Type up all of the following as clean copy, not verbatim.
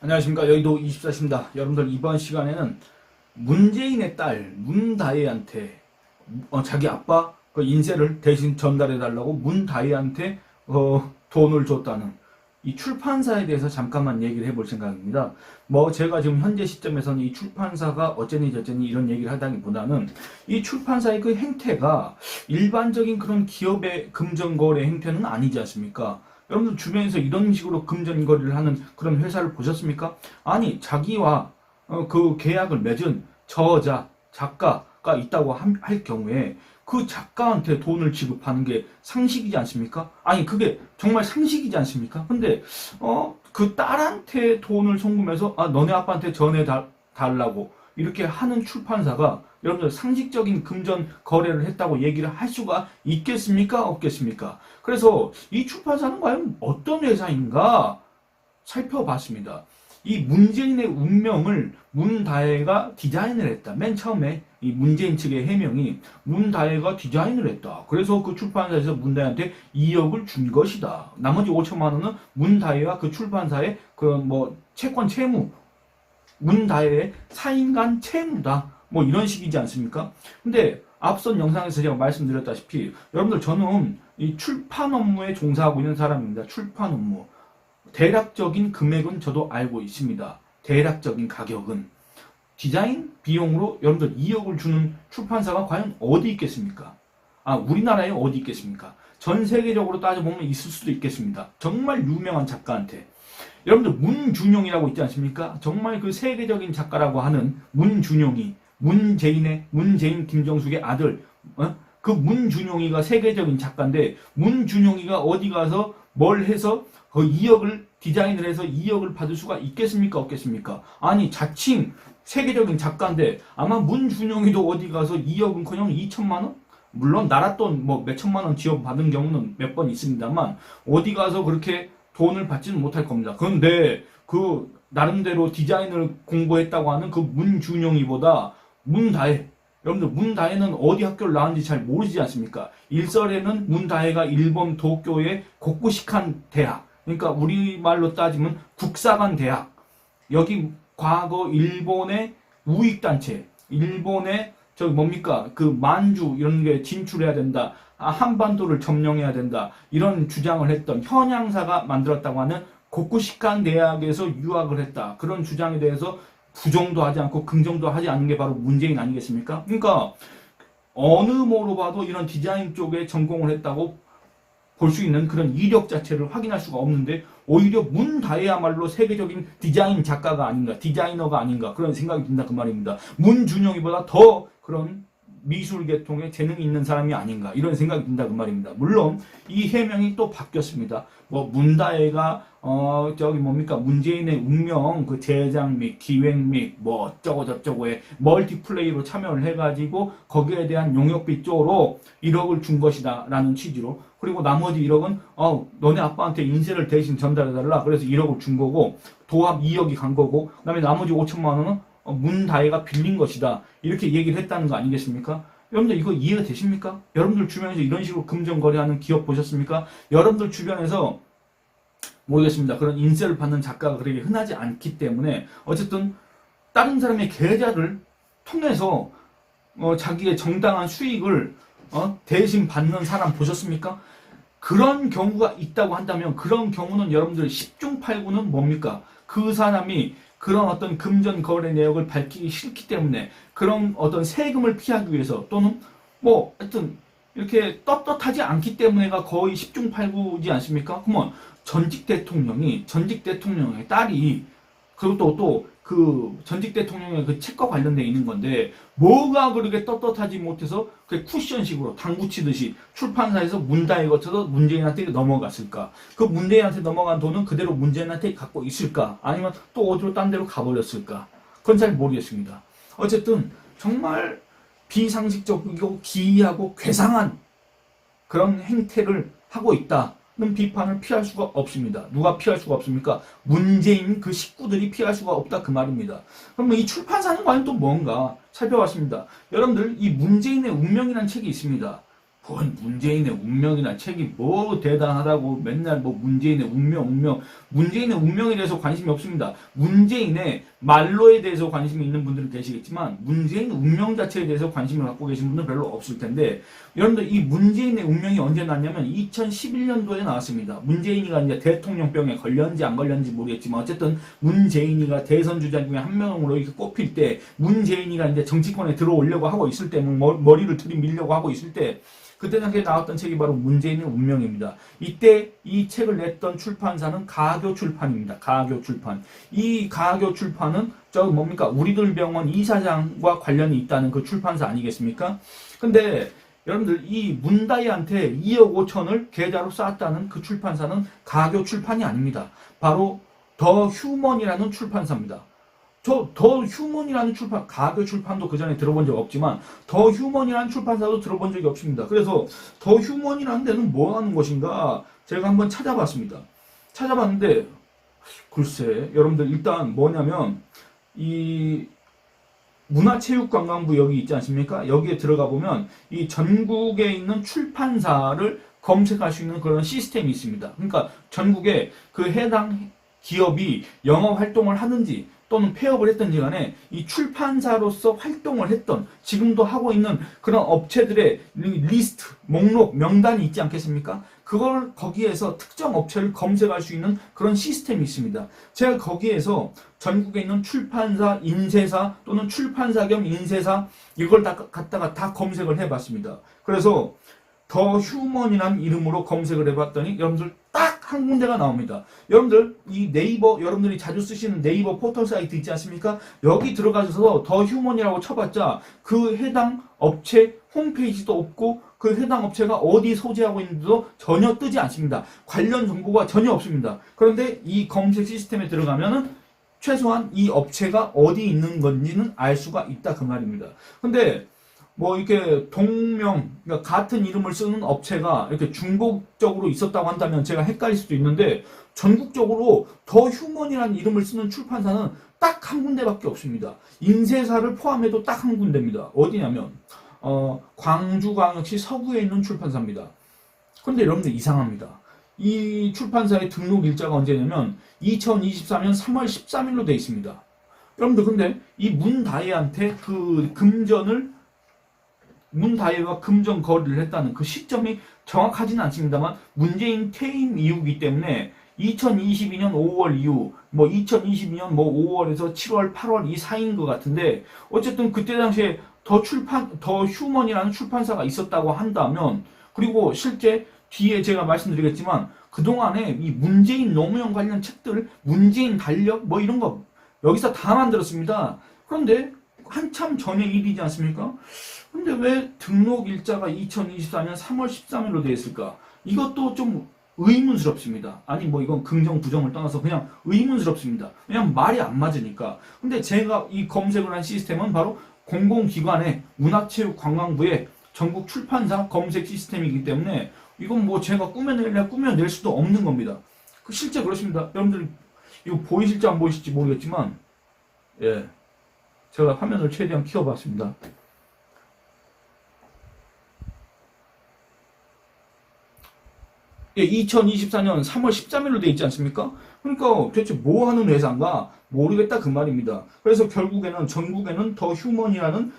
안녕하십니까. 여의도 24시입니다. 여러분들 이번 시간에는 문재인의 딸 문다혜한테 자기 아빠 그 인쇄를 대신 전달해달라고 문다혜한테 돈을 줬다는 이 출판사에 대해서 잠깐만 얘기를 해볼 생각입니다. 제가 지금 현재 시점에서는 이 출판사가 어쩌니 저쩌니 이런 얘기를 하다기보다는 이 출판사의 그 행태가 일반적인 그런 기업의 금전거래 행태는 아니지 않습니까? 여러분들 주변에서 이런 식으로 금전거래를 하는 그런 회사를 보셨습니까? 아니, 자기와 그 계약을 맺은 저자, 작가가 있다고 할 경우에 그 작가한테 돈을 지급하는 게 상식이지 않습니까? 아니, 그게 정말 상식이지 않습니까? 근데 그 딸한테 돈을 송금해서 너네 아빠한테 달라고 이렇게 하는 출판사가 여러분들 상식적인 금전 거래를 했다고 얘기를 할 수가 있겠습니까? 없겠습니까? 그래서 이 출판사는 과연 어떤 회사인가 살펴봤습니다. 이 문재인의 운명을 문다혜가 디자인을 했다. 맨 처음에 이 문재인 측의 해명이 문다혜가 디자인을 했다. 그래서 그 출판사에서 문다혜한테 2억을 준 것이다. 나머지 5천만 원은 문다혜와 그 출판사의 채권 채무, 문다혜의 사인간 채무다. 이런 식이지 않습니까? 근데 앞선 영상에서 제가 말씀드렸다시피 여러분들 저는 이 출판 업무에 종사하고 있는 사람입니다. 출판 업무. 대략적인 금액은 저도 알고 있습니다. 대략적인 가격은. 디자인 비용으로 여러분들 2억을 주는 출판사가 과연 어디 있겠습니까? 우리나라에 어디 있겠습니까? 전 세계적으로 따져보면 있을 수도 있겠습니다. 정말 유명한 작가한테. 여러분들 문준용이라고 있지 않습니까? 정말 그 세계적인 작가라고 하는 문준용이 문재인 김정숙의 아들 그 문준용이가 세계적인 작가인데 문준용이가 어디 가서 뭘 해서 그 2억을 디자인을 해서 2억을 받을 수가 있겠습니까? 없겠습니까? 아니, 자칭 세계적인 작가인데 아마 문준용이도 어디 가서 2억은커녕 2천만 원? 물론 나랏돈 몇천만 원 지원받은 경우는 몇 번 있습니다만 어디 가서 그렇게 돈을 받지는 못할 겁니다. 그런데 그 나름대로 디자인을 공부했다고 하는 그 문준용이보다 문다혜, 여러분들 문다혜는 어디 학교를 나왔는지 잘 모르지 않습니까? 일설에는 문다혜가 일본 도쿄의 고쿠시칸 대학, 그러니까 우리말로 따지면 국사관 대학, 여기 과거 일본의 우익단체, 일본의 그 만주 이런 게 진출해야 된다, 한반도를 점령해야 된다, 이런 주장을 했던 현양사가 만들었다고 하는 고쿠시칸 대학에서 유학을 했다. 그런 주장에 대해서 부정도 하지 않고 긍정도 하지 않는 게 바로 문재인 아니겠습니까? 그러니까 어느 뭐로 봐도 이런 디자인 쪽에 전공을 했다고 볼 수 있는 그런 이력 자체를 확인할 수가 없는데 오히려 문다혜야말로 세계적인 디자인 작가가 아닌가, 디자이너가 아닌가 그런 생각이 든다 그 말입니다. 문준용이보다 더 그런 미술 계통에 재능이 있는 사람이 아닌가 이런 생각이 든다 그 말입니다. 물론 이 해명이 또 바뀌었습니다. 문다혜가 문재인의 운명 그 제작 및 기획 및 어쩌고 저쩌고에 멀티플레이로 참여를 해가지고 거기에 대한 용역비 쪽으로 1억을 준 것이다 라는 취지로, 그리고 나머지 1억은 너네 아빠한테 인쇄를 대신 전달해달라 그래서 1억을 준 거고 도합 2억이 간 거고, 그 다음에 나머지 5천만 원은 문다혜가 빌린 것이다 이렇게 얘기를 했다는 거 아니겠습니까? 여러분들 이거 이해가 되십니까? 여러분들 주변에서 이런 식으로 금전거래하는 기업 보셨습니까? 여러분들 주변에서 모르겠습니다. 그런 인쇄를 받는 작가가 그렇게 흔하지 않기 때문에 어쨌든 다른 사람의 계좌를 통해서 자기의 정당한 수익을 대신 받는 사람 보셨습니까? 그런 경우가 있다고 한다면 그런 경우는 여러분들 10중 8구는 뭡니까? 그 사람이 그런 어떤 금전 거래 내역을 밝히기 싫기 때문에 그런 어떤 세금을 피하기 위해서 또는 하여튼 이렇게 떳떳하지 않기 때문에가 거의 10중 8구지 않습니까? 그러면 전직 대통령의 딸이, 그리고 또 그 전직 대통령의 그 책과 관련돼 있는 건데 뭐가 그렇게 떳떳하지 못해서 그 쿠션식으로 당구 치듯이 출판사에서 문다혜 거쳐서 문재인한테 넘어갔을까? 그 문재인한테 넘어간 돈은 그대로 문재인한테 갖고 있을까? 아니면 또 어디로 딴 데로 가버렸을까? 그건 잘 모르겠습니다. 어쨌든 정말 비상식적이고 기이하고 괴상한 그런 행태를 하고 있다는 비판을 피할 수가 없습니다. 누가 피할 수가 없습니까? 문재인 그 식구들이 피할 수가 없다 그 말입니다. 그럼 이 출판사는 과연 또 뭔가 살펴봤습니다. 여러분들 이 문재인의 운명이라는 책이 있습니다. 그건 문재인의 운명이나 책이 뭐 대단하다고 맨날 뭐 문재인의 운명, 문재인의 운명에 대해서 관심이 없습니다. 문재인의 말로에 대해서 관심이 있는 분들은 계시겠지만 문재인 운명 자체에 대해서 관심을 갖고 계신 분들은 별로 없을 텐데, 여러분들 이 문재인의 운명이 언제 나왔냐면 2011년도에 나왔습니다. 문재인이가 이제 대통령병에 걸렸는지 안 걸렸는지 모르겠지만 어쨌든 문재인이가 대선 주자 중에 한 명으로 이렇게 꼽힐 때, 문재인이가 이제 정치권에 들어오려고 하고 있을 때, 머리를 들이밀려고 하고 있을 때, 그때 당시에 나왔던 책이 바로 문재인의 운명입니다. 이때 이 책을 냈던 출판사는 가교 출판입니다. 가교 출판. 이 가교 출판은 저 뭡니까? 우리들 병원 이사장과 관련이 있다는 그 출판사 아니겠습니까? 근데 여러분들 이 문다희한테 2억 5천을 계좌로 쌓았다는 그 출판사는 가교 출판이 아닙니다. 바로 더 휴먼이라는 출판사입니다. 더 휴먼이라는 출판, 가교 출판도 그 전에 들어본 적 없지만 더 휴먼이라는 출판사도 들어본 적이 없습니다. 그래서 더 휴먼이라는 데는 뭐 하는 것인가 제가 한번 찾아봤습니다. 찾아봤는데 글쎄 여러분들 일단 뭐냐면 이 문화체육관광부 여기 있지 않습니까? 여기에 들어가 보면 이 전국에 있는 출판사를 검색할 수 있는 그런 시스템이 있습니다. 그러니까 전국에 그 해당 기업이 영업 활동을 하는지 또는 폐업을 했던지 간에 이 출판사로서 활동을 했던, 지금도 하고 있는 그런 업체들의 리스트, 목록, 명단이 있지 않겠습니까? 그걸 거기에서 특정 업체를 검색할 수 있는 그런 시스템이 있습니다. 제가 거기에서 전국에 있는 출판사, 인쇄사 또는 출판사 겸 인쇄사 이걸 다 갖다가 다 검색을 해봤습니다. 그래서 더 휴먼이라는 이름으로 검색을 해봤더니 여러분들 딱 한 군데가 나옵니다. 여러분들 이 네이버, 여러분들이 자주 쓰시는 네이버 포털 사이트 있지 않습니까? 여기 들어가셔서 더 휴먼이라고 쳐봤자 그 해당 업체 홈페이지도 없고 그 해당 업체가 어디 소재하고 있는지도 전혀 뜨지 않습니다. 관련 정보가 전혀 없습니다. 그런데 이 검색 시스템에 들어가면은 최소한 이 업체가 어디 있는 건지는 알 수가 있다 그 말입니다. 근데 뭐 이렇게 동명, 그러니까 같은 이름을 쓰는 업체가 이렇게 중복적으로 있었다고 한다면 제가 헷갈릴 수도 있는데, 전국적으로 더 휴먼이라는 이름을 쓰는 출판사는 딱 한 군데밖에 없습니다. 인쇄사를 포함해도 딱 한 군데입니다. 어디냐면 광주광역시 서구에 있는 출판사입니다. 그런데 여러분들 이상합니다. 이 출판사의 등록 일자가 언제냐면 2024년 3월 13일로 되어 있습니다. 여러분들 근데 이 문다희한테 그 문다희와 금전 거래를 했다는 그 시점이 정확하지는 않습니다만 문재인 퇴임 이후이기 때문에 2022년 5월 이후, 뭐 2022년 뭐 5월에서 7월, 8월 이 사이인 것 같은데, 어쨌든 그때 당시에 더 휴먼이라는 출판사가 있었다고 한다면, 그리고 실제 뒤에 제가 말씀드리겠지만 그동안에 이 문재인 노무현 관련 책들, 문재인 달력 뭐 이런 거 여기서 다 만들었습니다. 그런데 한참 전의 일이지 않습니까? 근데 왜 등록 일자가 2024년 3월 13일로 되어 있을까? 이것도 좀 의문스럽습니다. 아니 뭐 이건 긍정 부정을 떠나서 그냥 의문스럽습니다. 왜냐면 말이 안 맞으니까. 근데 제가 이 검색을 한 시스템은 바로 공공기관의 문화체육관광부의 전국 출판사 검색 시스템이기 때문에 이건 뭐 제가 꾸며낼 수도 없는 겁니다. 실제 그렇습니다. 여러분들 이거 보이실지 안 보이실지 모르겠지만, 예, 제가 화면을 최대한 키워봤습니다. 예, 2024년 3월 13일로 돼 있지 않습니까? 그러니까 대체 뭐 하는 회사인가 모르겠다 그 말입니다. 그래서 결국에는 전국에는 더 휴먼이라는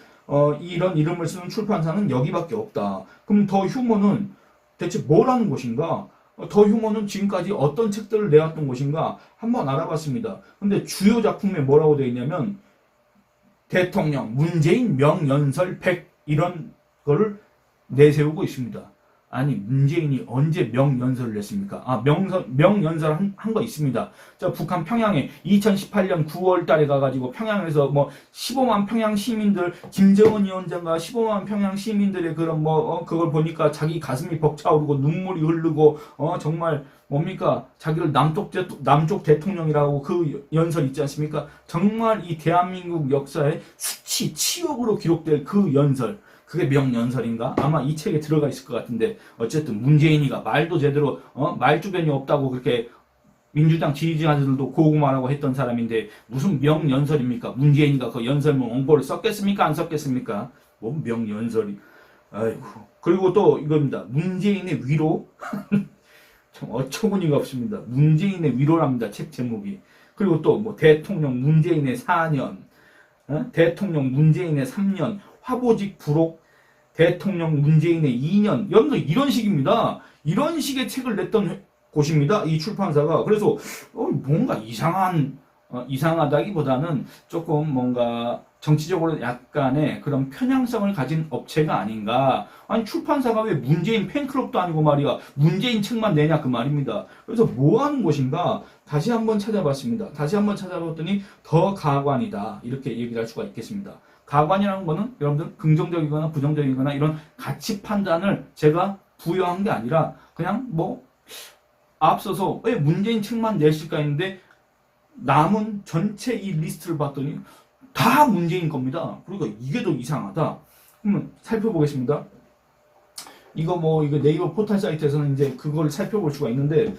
이런 이름을 쓰는 출판사는 여기밖에 없다. 그럼 더 휴먼은 대체 뭘 하는 곳인가? 더 휴먼은 지금까지 어떤 책들을 내왔던 곳인가 한번 알아봤습니다. 근데 주요 작품에 뭐라고 되어 있냐면 대통령 문재인 명연설 100 이런 거를 내세우고 있습니다. 아니 문재인이 언제 명연설을 했습니까? 명연설 한 거 있습니다. 저 북한 평양에 2018년 9월 달에 가가지고 평양에서 뭐 15만 평양 시민들, 김정은 위원장과 15만 평양 시민들의 그런 그걸 보니까 자기 가슴이 벅차오르고 눈물이 흐르고 정말 뭡니까? 자기를 남쪽 대통령이라고 그 연설 있지 않습니까? 정말 이 대한민국 역사의 수치, 치욕으로 기록될 그 연설. 그게 명연설인가? 아마 이 책에 들어가 있을 것 같은데, 어쨌든 문재인이가 말도 제대로 말주변이 없다고 그렇게 민주당 지지자들도 고구마라고 했던 사람인데 무슨 명연설입니까? 문재인이가 그 연설문 원고를 썼겠습니까? 안 썼겠습니까? 뭐 명연설이. 아이고. 그리고 또 이겁니다. 문재인의 위로. 참 어처구니가 없습니다. 문재인의 위로랍니다. 책 제목이. 그리고 또 뭐 대통령 문재인의 4년, 대통령 문재인의 3년, 화보직 부록, 대통령 문재인의 2년. 여러분들 이런 식입니다. 이런 식의 책을 냈던 곳입니다. 이 출판사가. 그래서 뭔가 이상하다기보다는 조금 뭔가 정치적으로 약간의 그런 편향성을 가진 업체가 아닌가. 아니 출판사가 왜 문재인 팬클럽도 아니고 말이야 문재인 책만 내냐 그 말입니다. 그래서 뭐 하는 곳인가 다시 한번 찾아봤습니다. 다시 한번 찾아봤더니 더 가관이다 이렇게 얘기를 할 수가 있겠습니다. 가관이라는 거는 여러분들 긍정적이거나 부정적이거나 이런 가치 판단을 제가 부여한 게 아니라 그냥 뭐 앞서서 왜 문재인 책만 냈을까 했는데 남은 전체 이 리스트를 봤더니 다 문재인 겁니다. 그러니까 이게 더 이상하다. 그러면 살펴보겠습니다. 이거 네이버 포털 사이트에서는 이제 그걸 살펴볼 수가 있는데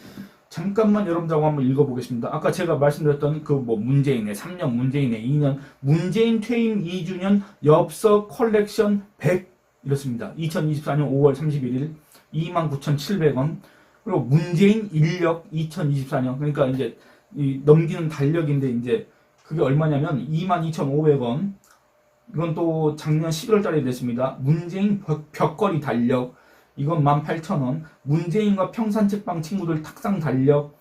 잠깐만 여러분들하고 한번 읽어보겠습니다. 아까 제가 말씀드렸던 그 문재인의 3년, 문재인의 2년, 문재인 퇴임 2주년 엽서 컬렉션 100 이렇습니다. 2024년 5월 31일 29,700원. 그리고 문재인 인력 2024년 그러니까 이제 이 넘기는 달력인데 이제 그게 얼마냐면 22,500원. 이건 또 작년 11월달에 됐습니다. 문재인 벽걸이 달력 이건 18,000원. 문재인과 평산책방 친구들 탁상 달력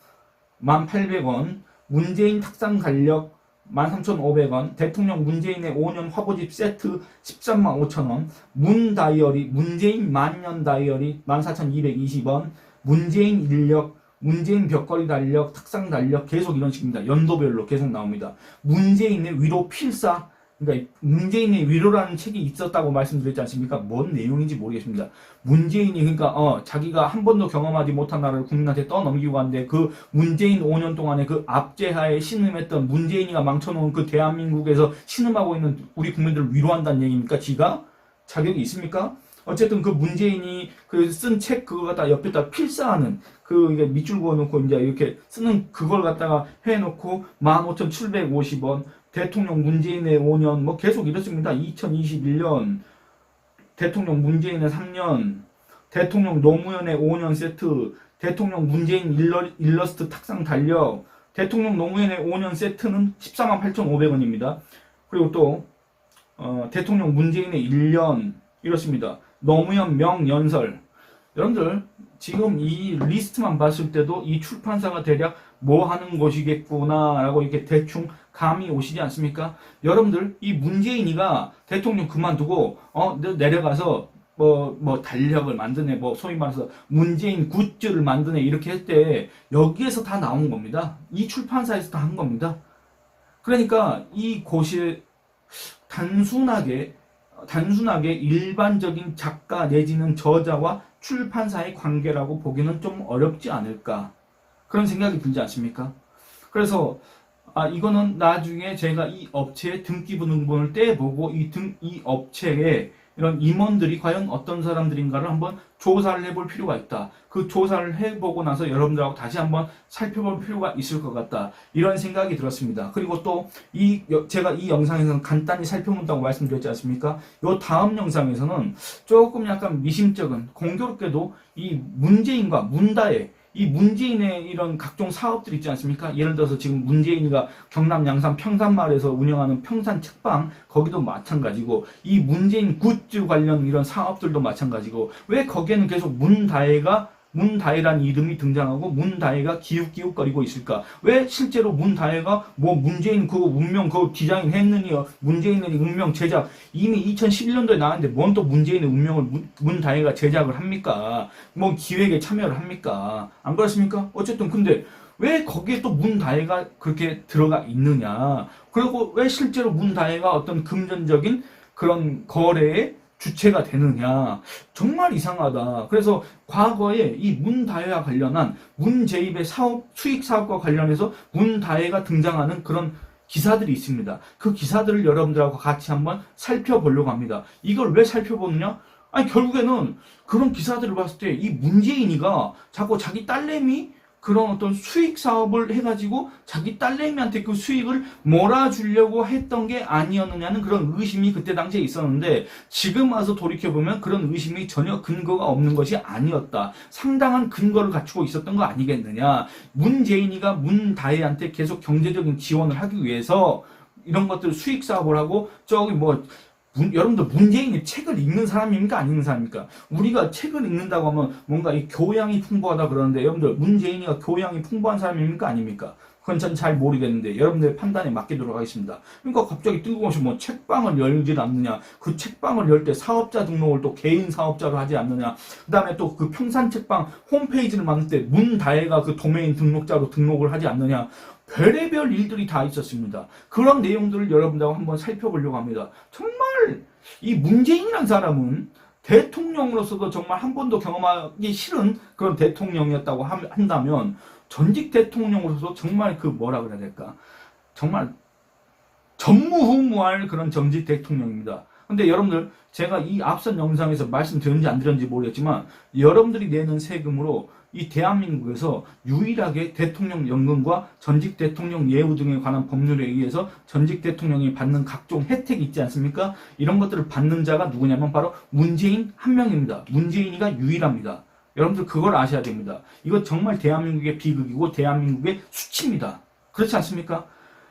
1,800원. 문재인 탁상 달력 13,500원. 대통령 문재인의 5년 화보집 세트 135,000원. 문 다이어리 문재인 만년 다이어리 14,220원. 문재인 인력 문재인 벽걸이 달력, 탁상 달력 계속 이런 식입니다. 연도별로 계속 나옵니다. 문재인의 위로 필사 그러니까 문재인의 위로라는 책이 있었다고 말씀드렸지 않습니까? 뭔 내용인지 모르겠습니다. 문재인이 그러니까 자기가 한 번도 경험하지 못한 나라를 국민한테 떠넘기고 갔는데 그 문재인 5년 동안에 그 압제하에 신음했던 문재인이가 망쳐놓은 그 대한민국에서 신음하고 있는 우리 국민들을 위로한다는 얘기입니까? 지가? 자격이 있습니까? 어쨌든 그 문재인이 그 쓴 책 그거 갖다 옆에다 필사하는 그 이게 밑줄 그어놓고 이제 이렇게 쓰는 그걸 갖다가 해놓고 15,750원. 대통령 문재인의 5년 뭐 계속 이렇습니다. 2021년 대통령 문재인의 3년 대통령 노무현의 5년 세트 대통령 문재인 일러스트 탁상 달력 대통령 노무현의 5년 세트는 148,500원입니다. 그리고 또 대통령 문재인의 1년 이렇습니다. 노무현 명연설 여러분들 지금 이 리스트만 봤을 때도 이 출판사가 대략 뭐 하는 곳이겠구나 라고 이렇게 대충 감이 오시지 않습니까? 여러분들 이 문재인이가 대통령 그만두고 내려가서 뭐 달력을 만드네 뭐 소위 말해서 문재인 굿즈를 만드네 이렇게 할 때 여기에서 다 나온 겁니다. 이 출판사에서 다 한 겁니다. 그러니까 이 곳이 단순하게 일반적인 작가 내지는 저자와 출판사의 관계라고 보기는 좀 어렵지 않을까 그런 생각이 들지 않습니까? 그래서 이거는 나중에 제가 이 업체의 등기부 등본을 떼보고 이 업체의 이런 임원들이 과연 어떤 사람들인가를 한번 조사를 해볼 필요가 있다. 그 조사를 해보고 나서 여러분들하고 다시 한번 살펴볼 필요가 있을 것 같다. 이런 생각이 들었습니다. 그리고 또 제가 이 영상에서는 간단히 살펴본다고 말씀드렸지 않습니까? 요 다음 영상에서는 조금 약간 미심쩍은 공교롭게도 이 문재인과 문다의 이 문재인의 이런 각종 사업들 있지 않습니까? 예를 들어서 지금 문재인이가 경남 양산 평산마을에서 운영하는 평산 책방 거기도 마찬가지고 이 문재인 굿즈 관련 이런 사업들도 마찬가지고 왜 거기에는 계속 문다혜라는 이름이 등장하고 문다혜가 기웃기웃거리고 있을까? 왜 실제로 문다혜가 뭐 문재인 그 운명 그 디자인 했느니 문재인의 운명 제작 이미 2011년도에 나왔는데 뭔 또 문재인의 운명을 문다혜가 제작을 합니까? 뭐 기획에 참여를 합니까? 안 그렇습니까? 어쨌든 근데 왜 거기에 또 문다혜가 그렇게 들어가 있느냐? 그리고 왜 실제로 문다혜가 어떤 금전적인 그런 거래에 주체가 되느냐 정말 이상하다. 그래서 과거에 이 문다혜와 관련한 문재입의 수익 사업과 관련해서 문다혜가 등장하는 그런 기사들이 있습니다. 그 기사들을 여러분들하고 같이 한번 살펴보려고 합니다. 이걸 왜 살펴보느냐? 결국에는 그런 기사들을 봤을 때 이 문재인이가 자꾸 자기 딸내미 그런 어떤 수익 사업을 해가지고 자기 딸내미한테 그 수익을 몰아주려고 했던 게 아니었느냐는 그런 의심이 그때 당시에 있었는데, 지금 와서 돌이켜보면 그런 의심이 전혀 근거가 없는 것이 아니었다. 상당한 근거를 갖추고 있었던 거 아니겠느냐. 문재인이가 문다혜한테 계속 경제적인 지원을 하기 위해서 이런 것들 수익 사업을 하고, 저기 뭐 여러분들 문재인이 책을 읽는 사람입니까? 안 읽는 사람입니까? 우리가 책을 읽는다고 하면 뭔가 이 교養이 풍부하다 그러는데, 여러분들 문재인이가 교양이 풍부한 사람입니까? 아닙니까? 그건 전 잘 모르겠는데 여러분들의 판단에 맡기도록 하겠습니다. 그러니까 갑자기 뜬금없이 뭐 책방을 열질 않느냐, 그 책방을 열 때 사업자 등록을 또 개인 사업자로 하지 않느냐, 그 다음에 또 그 평산책방 홈페이지를 만들 때 문다혜가 그 도메인 등록자로 등록을 하지 않느냐, 별의별 일들이 다 있었습니다. 그런 내용들을 여러분들하고 한번 살펴보려고 합니다. 정말 이 문재인이라는 사람은 대통령으로서도 정말 한 번도 경험하기 싫은 그런 대통령이었다고 한다면, 전직 대통령으로서 정말 그 뭐라 그래야 될까, 정말 전무후무할 그런 전직 대통령입니다. 근데 여러분들, 제가 이 앞선 영상에서 말씀드렸는지 안 드렸는지 모르겠지만, 여러분들이 내는 세금으로 이 대한민국에서 유일하게 대통령 연금과 전직 대통령 예우 등에 관한 법률에 의해서 전직 대통령이 받는 각종 혜택이 있지 않습니까? 이런 것들을 받는 자가 누구냐면 바로 문재인 한 명입니다. 문재인이가 유일합니다. 여러분들 그걸 아셔야 됩니다. 이거 정말 대한민국의 비극이고 대한민국의 수치입니다. 그렇지 않습니까?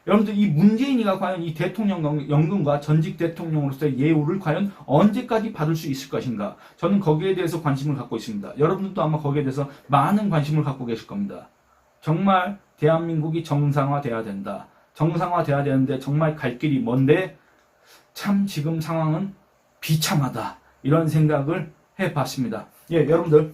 여러분들, 이 문재인이가 과연 이 대통령 연금과 전직 대통령으로서의 예우를 과연 언제까지 받을 수 있을 것인가? 저는 거기에 대해서 관심을 갖고 있습니다. 여러분들도 아마 거기에 대해서 많은 관심을 갖고 계실 겁니다. 정말 대한민국이 정상화돼야 된다. 정상화돼야 되는데 정말 갈 길이 먼데, 참 지금 상황은 비참하다. 이런 생각을 해봤습니다. 예, 여러분들,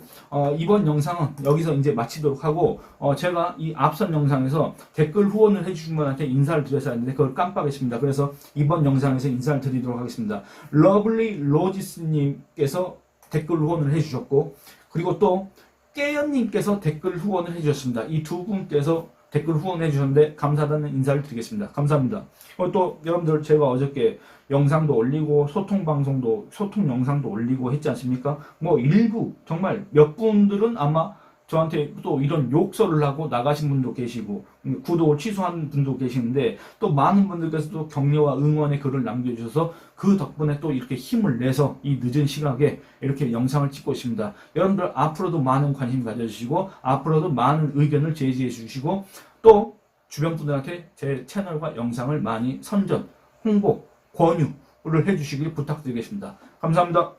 이번 영상은 여기서 이제 마치도록 하고, 제가 이 앞선 영상에서 댓글 후원을 해주신 분한테 인사를 드렸어야 했는데 그걸 깜빡했습니다. 그래서 이번 영상에서 인사를 드리도록 하겠습니다. 러블리 로지스님께서 댓글 후원을 해주셨고, 그리고 또 깨연님께서 댓글 후원을 해주셨습니다. 이 두 분께서 댓글 후원해 주셨는데 감사하다는 인사를 드리겠습니다. 감사합니다. 또 여러분들, 제가 어저께 영상도 올리고 소통 영상도 올리고 했지 않습니까? 뭐 일부 정말 몇 분들은 아마 저한테 또 이런 욕설을 하고 나가신 분도 계시고, 구독을 취소한 분도 계시는데, 또 많은 분들께서도 격려와 응원의 글을 남겨주셔서 그 덕분에 또 이렇게 힘을 내서 이 늦은 시각에 이렇게 영상을 찍고 있습니다. 여러분들 앞으로도 많은 관심 가져주시고, 앞으로도 많은 의견을 제시해 주시고, 또 주변 분들한테 제 채널과 영상을 많이 선전, 홍보, 권유를 해주시길 부탁드리겠습니다. 감사합니다.